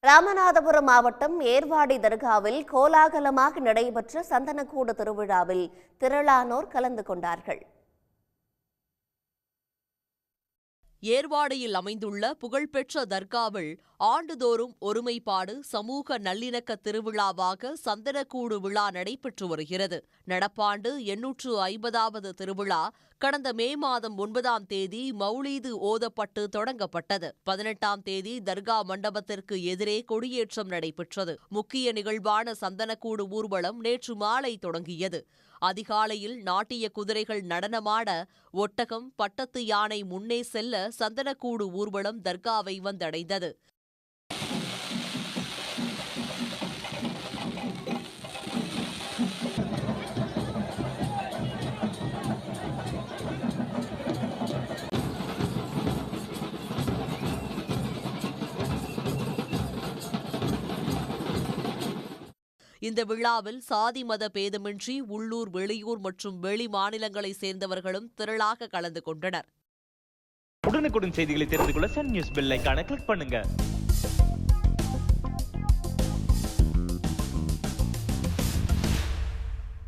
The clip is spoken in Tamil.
ராமநாதபுரம் மாவட்டம் ஏர்வாடி தர்காவில் கோலாகலமாக நடைபெற்ற சந்தனக்கூடு திருவிழாவில் திரளானோர் கலந்து கொண்டார்கள். ஏர்வாடியில் அமைந்துள்ள புகழ்பெற்ற தர்காவில் ஆண்டுதோறும் ஒருமைப்பாடு சமூக நல்லிணக்க திருவிழாவாக சந்தனக்கூடு விழா நடைபெற்று வருகிறது. நடப்பாண்டு 850வது திருவிழா கடந்த மே மாதம் 9ஆம் தேதி மௌலீது ஓதப்பட்டு தொடங்கப்பட்டது. 18ஆம் தேதி தர்கா மண்டபத்திற்கு எதிரே கொடியேற்றம் நடைபெற்றது. முக்கிய நிகழ்வான சந்தனக்கூடு ஊர்வலம் நேற்று மாலை தொடங்கியது. அதிகாலையில் நாட்டிய குதிரைகள் நடனமாட ஒட்டகம், பட்டத்து யானை முன்னே செல்ல சந்தனக்கூடு ஊர்வலம் தர்காவை வந்தடைந்தது. இந்த விழாவில் சாதி மத பேதமின்றி உள்ளூர், வெளியூர் மற்றும் வெளி மாநிலங்களைச் சேர்ந்தவர்களும் திரளாக கலந்து கொண்டனர். உடனுக்குடன் செய்திகளை தெரிந்து கொள்ள சன் நியூஸ் பெல் ஐகானை கிளிக் பண்ணுங்க.